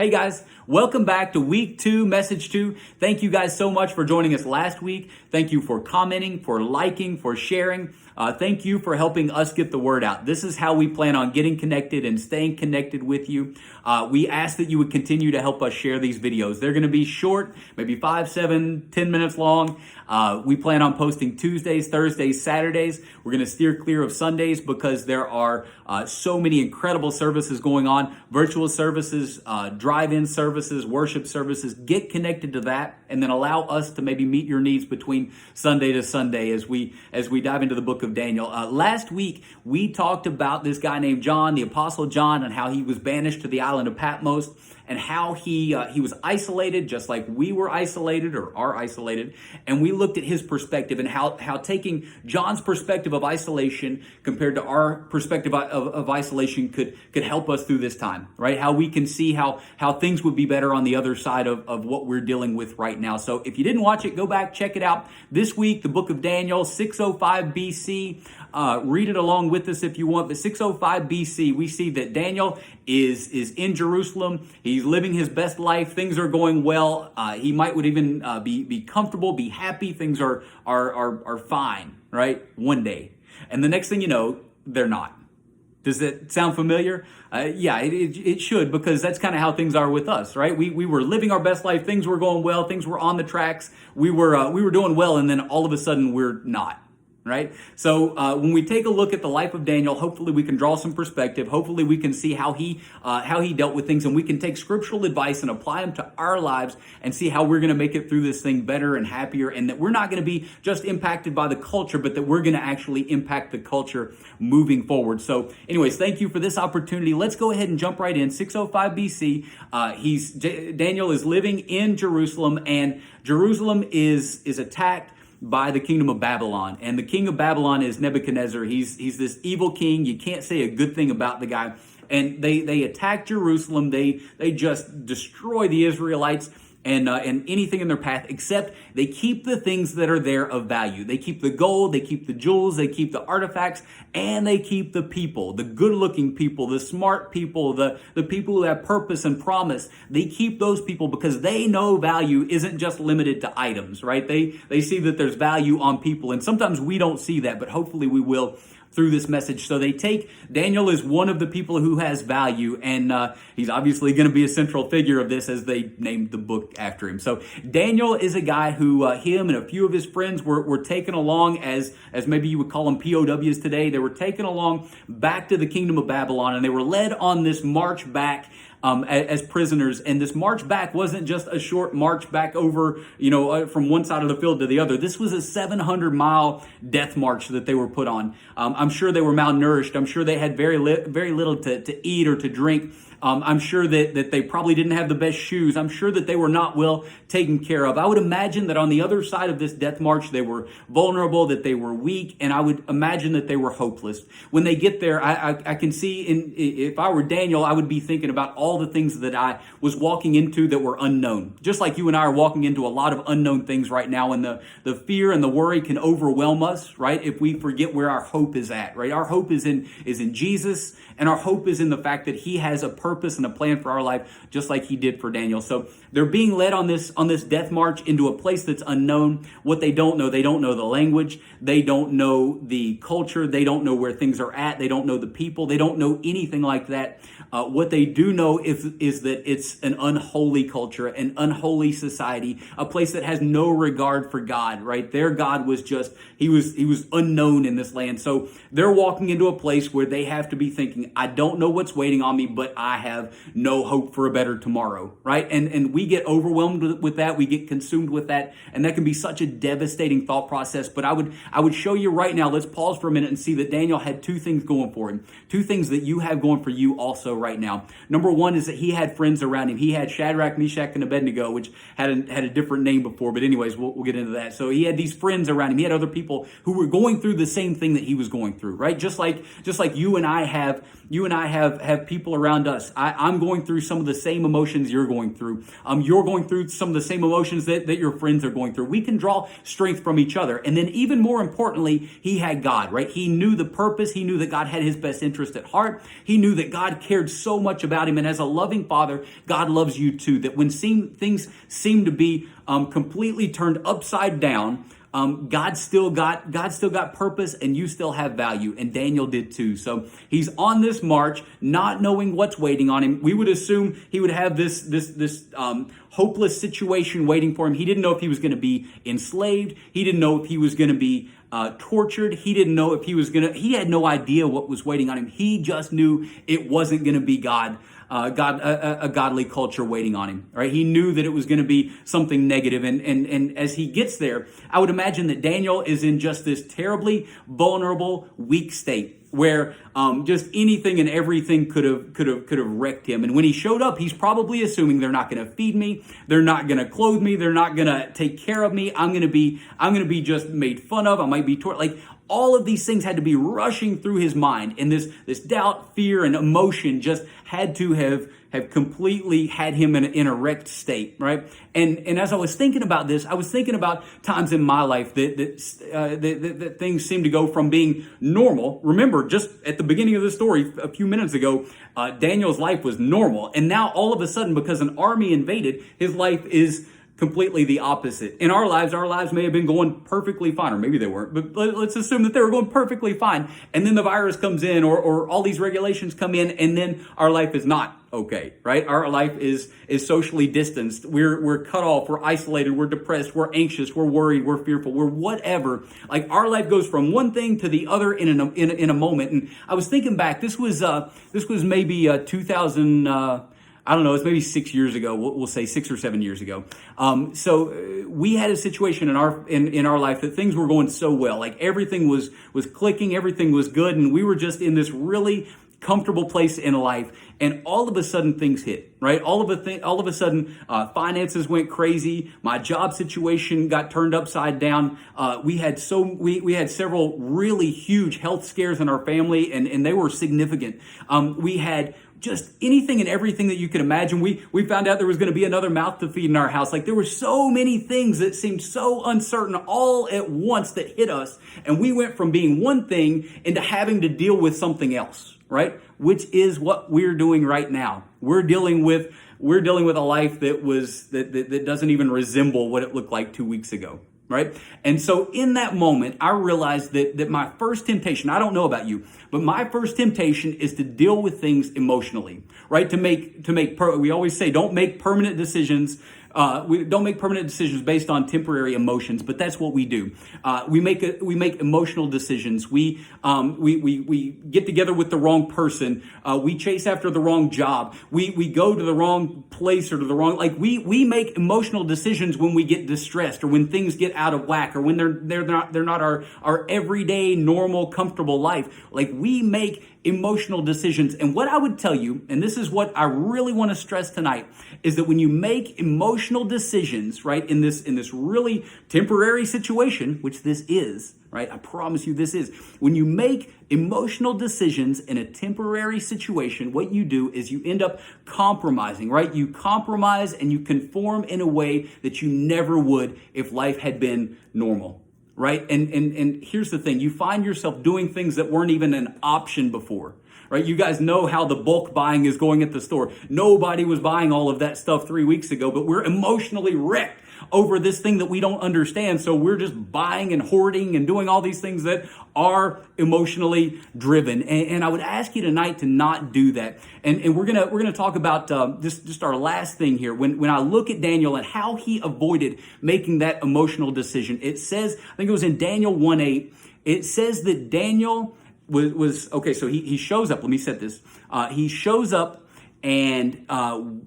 Hey guys, welcome back to week 2, message 2. Thank you guys so much for joining us last week. Thank you for commenting, for liking, for sharing. Thank you for helping us get the word out. This is how we plan on getting connected and staying connected with you. We ask that you would continue to help us share these videos. They're going to be short, maybe 5, 7, 10 minutes long. We plan on posting Tuesdays, Thursdays, Saturdays. We're going to steer clear of Sundays because there are so many incredible services going on. Virtual services, drive-in services, worship services. Get connected to that and then allow us to maybe meet your needs between Sunday to Sunday as we dive into the book of Daniel. Last week, we talked about this guy named John, the Apostle John, and how he was banished to the island of Patmos and how he was isolated just like we were isolated or are isolated. And we looked at his perspective and how taking John's perspective of isolation compared to our perspective of isolation could help us through this time, right? How we can see how things would be better on the other side of what we're dealing with right now. So if you didn't watch it, go back, check it out. This week, the book of Daniel, 605 BC. Read it along with us if you want. But 605 BC, we see that Daniel is in Jerusalem. He's living his best life. Things are going well. He would even be comfortable, be happy. Things are fine, right? One day. And the next thing you know, they're not. Does that sound familiar? Yeah, it should, because that's kind of how things are with us, right? We were living our best life. Things were going well. Things were on the tracks. We were doing well, and then all of a sudden we're not. Right? So when we take a look at the life of Daniel, hopefully we can draw some perspective. Hopefully we can see how he dealt with things, and we can take scriptural advice and apply them to our lives and see how we're going to make it through this thing better and happier, and that we're not going to be just impacted by the culture, but that we're going to actually impact the culture moving forward. So anyways, thank you for this opportunity. Let's go ahead and jump right in. 605 BC, Daniel is living in Jerusalem, and Jerusalem is attacked by the kingdom of Babylon. And the king of Babylon is Nebuchadnezzar. He's this evil king. You can't say a good thing about the guy. And they attack Jerusalem. They just destroy the Israelites and anything in their path, except they keep the things that are there of value. They keep the gold, they keep the jewels, they keep the artifacts, and they keep the people, the good-looking people, the smart people, the people who have purpose and promise. They keep those people because they know value isn't just limited to items, right? They see that there's value on people, and sometimes we don't see that, but hopefully we will through this message. So Daniel is one of the people who has value, and he's obviously going to be a central figure of this as they named the book after him. So Daniel is a guy who him and a few of his friends were taken along as maybe you would call them POWs today. They were taken along back to the kingdom of Babylon, and they were led on this march back as prisoners. And this march back wasn't just a short march back over, from one side of the field to the other. This was a 700-mile death march that they were put on. I'm sure they were malnourished. I'm sure they had very little to eat or to drink. I'm sure that they probably didn't have the best shoes. I'm sure that they were not well taken care of. I would imagine that on the other side of this death march, they were vulnerable, that they were weak, and I would imagine that they were hopeless. When they get there, I can see, if I were Daniel, I would be thinking about all the things that I was walking into that were unknown. Just like you and I are walking into a lot of unknown things right now, and the fear and the worry can overwhelm us, right? If we forget where our hope is at, right? Our hope is in Jesus, and our hope is in the fact that he has a purpose and a plan for our life, just like he did for Daniel. So they're being led on this death march into a place that's unknown. What they don't know the language. They don't know the culture. They don't know where things are at. They don't know the people. They don't know anything like that. What they do know is that it's an unholy culture, an unholy society, a place that has no regard for God, right? Their God was he was unknown in this land. So they're walking into a place where they have to be thinking, I don't know what's waiting on me, but I have no hope for a better tomorrow, right? And we get overwhelmed with that. We get consumed with that. And that can be such a devastating thought process. But I would show you right now, let's pause for a minute and see that Daniel had two things going for him. Two things that you have going for you also right now. Number one is that he had friends around him. He had Shadrach, Meshach, and Abednego, which had a different name before. But anyways, we'll get into that. So he had these friends around him. He had other people who were going through the same thing that he was going through, right? Just like you and I have people around us us. I'm going through some of the same emotions you're going through. You're going through some of the same emotions that your friends are going through. We can draw strength from each other. And then even more importantly, he had God, right? He knew the purpose. He knew that God had his best interest at heart. He knew that God cared so much about him. And as a loving father, God loves you too. That when things seem to be completely turned upside down, God still got purpose, and you still have value, and Daniel did too. So he's on this march, not knowing what's waiting on him. We would assume he would have this hopeless situation waiting for him. He didn't know if he was going to be enslaved. He didn't know if he was going to be tortured. He didn't know if he had no idea what was waiting on him. He just knew it wasn't going to be a godly culture waiting on him, right? He knew that it was going to be something negative. And as he gets there, I would imagine that Daniel is in just this terribly vulnerable, weak state where just anything and everything could have wrecked him. And when he showed up, he's probably assuming they're not going to feed me, they're not going to clothe me, they're not going to take care of me. I'm going to be just made fun of. I might be like all of these things had to be rushing through his mind, and this doubt, fear, and emotion just had to have completely had him in a wrecked state, right? And as I was thinking about this, I was thinking about times in my life that things seem to go from being normal. Remember, just at the beginning of the story, a few minutes ago, Daniel's life was normal, and now all of a sudden, because an army invaded, his life is completely the opposite. In our lives may have been going perfectly fine, or maybe they weren't, but let's assume that they were going perfectly fine. And then the virus comes in, or all these regulations come in, and then our life is not okay, right? Our life is socially distanced. We're cut off, we're isolated, we're depressed, we're anxious, we're worried, we're fearful, we're whatever. Like our life goes from one thing to the other in a moment. And I was thinking back, this was maybe 2000. I don't know, it's maybe 6 years ago. We'll say 6 or 7 years ago. So we had a situation in our life that things were going so well. Like everything was clicking, everything was good, and we were just in this really comfortable place in life. And all of a sudden things hit, right? All of a sudden finances went crazy. My job situation got turned upside down. We had several really huge health scares in our family, and they were significant. We had just anything and everything that you could imagine. We found out there was going to be another mouth to feed in our house. Like there were so many things that seemed so uncertain all at once that hit us. And we went from being one thing into having to deal with something else, right? Which is what we're doing right now. We're dealing with a life that doesn't even resemble what it looked like 2 weeks ago. Right? And so in that moment, I realized that my first temptation, I don't know about you, but my first temptation is to deal with things emotionally, right? We always say, don't make permanent decisions. We don't make permanent decisions based on temporary emotions, but that's what we do. We make emotional decisions. We get together with the wrong person. We chase after the wrong job. We go to the wrong place or to the wrong, we make emotional decisions when we get distressed or when things get out of whack or when they're not our everyday, normal, comfortable life. Like we make emotional decisions. And what I would tell you, and this is what I really want to stress tonight, is that when you make emotional decisions, right, in this really temporary situation, which this is, right? I promise you this is. When you make emotional decisions in a temporary situation, what you do is you end up compromising, right? You compromise and you conform in a way that you never would if life had been normal. Right? And here's the thing. You find yourself doing things that weren't even an option before. Right? You guys know how the bulk buying is going at the store. Nobody was buying all of that stuff 3 weeks ago, but we're emotionally wrecked over this thing that we don't understand. So we're just buying and hoarding and doing all these things that are emotionally driven. And I would ask you tonight to not do that. And we're gonna talk about just our last thing here. When I look at Daniel and how he avoided making that emotional decision, it says, I think it was in Daniel 1:8, it says that Daniel was okay. So he shows up. Let me set this. He shows up. And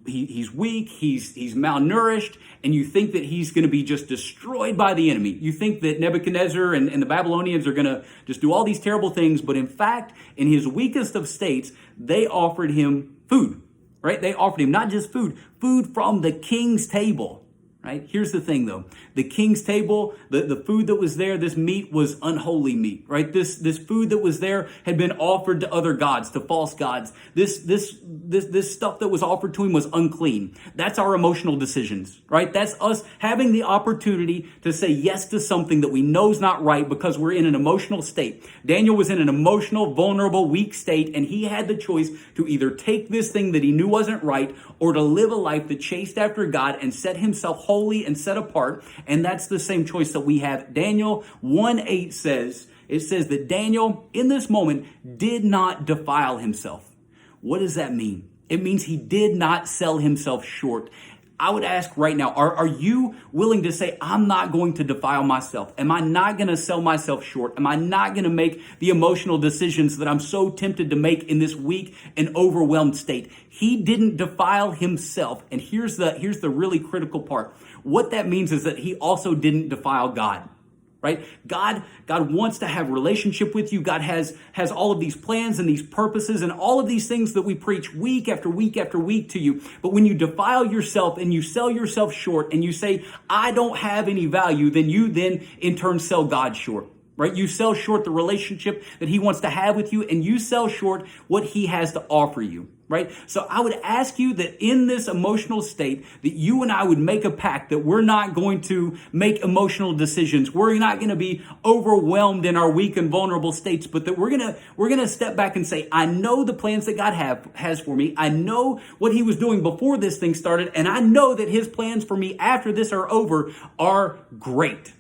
he's weak, he's malnourished, and you think that he's going to be just destroyed by the enemy. You think that Nebuchadnezzar and the Babylonians are going to just do all these terrible things, but in fact, in his weakest of states, they offered him food, right? They offered him not just food from the king's table, right? Here's the thing though. The king's table, the food that was there, this meat was unholy meat, right? This food that was there had been offered to other gods, to false gods. This stuff that was offered to him was unclean. That's our emotional decisions, right? That's us having the opportunity to say yes to something that we know is not right because we're in an emotional state. Daniel was in an emotional, vulnerable, weak state, and he had the choice to either take this thing that he knew wasn't right or to live a life that chased after God and set himself holy and set apart. And that's the same choice that we have. Daniel 1:8 says, it says that Daniel in this moment did not defile himself. What does that mean? It means he did not sell himself short. I would ask right now, are you willing to say, I'm not going to defile myself? Am I not going to sell myself short? Am I not going to make the emotional decisions that I'm so tempted to make in this weak and overwhelmed state? He didn't defile himself. And here's the really critical part. What that means is that he also didn't defile God. Right? God wants to have relationship with you. God has all of these plans and these purposes and all of these things that we preach week after week after week to you. But when you defile yourself and you sell yourself short and you say, I don't have any value, then you in turn sell God short. Right? You sell short the relationship that he wants to have with you, and you sell short what he has to offer you. Right? So I would ask you that in this emotional state, that you and I would make a pact that we're not going to make emotional decisions. We're not going to be overwhelmed in our weak and vulnerable states, but that we're going to step back and say, I know the plans that God has for me. I know what he was doing before this thing started, and I know that his plans for me after this are over are great.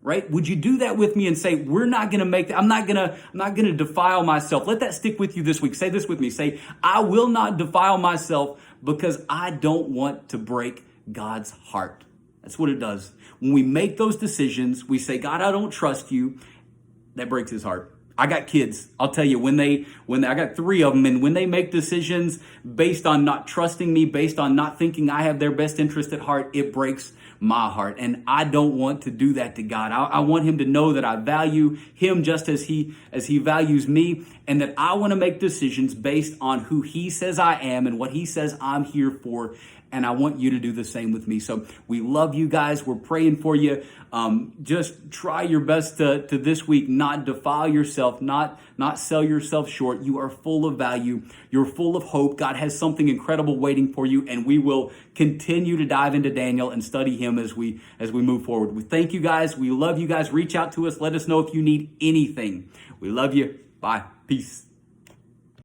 Right? Would you do that with me and say, we're not going to make that. I'm not going to defile myself. Let that stick with you this week. Say this with me. Say, I will not defile myself because I don't want to break God's heart. That's what it does. When we make those decisions, we say, God, I don't trust you. That breaks his heart. I got kids. I'll tell you, when I got 3 of them, and when they make decisions based on not trusting me, based on not thinking I have their best interest at heart, it breaks my heart. And I don't want to do that to God. I want him to know that I value him just as he values me, and that I want to make decisions based on who he says I am and what he says I'm here for. And I want you to do the same with me. So we love you guys. We're praying for you. Just try your best to this week not defile yourself, not sell yourself short. You are full of value. You're full of hope. God has something incredible waiting for you, and we will continue to dive into Daniel and study him as we move forward. We thank you guys. We love you guys. Reach out to us. Let us know if you need anything. We love you. Bye. Peace.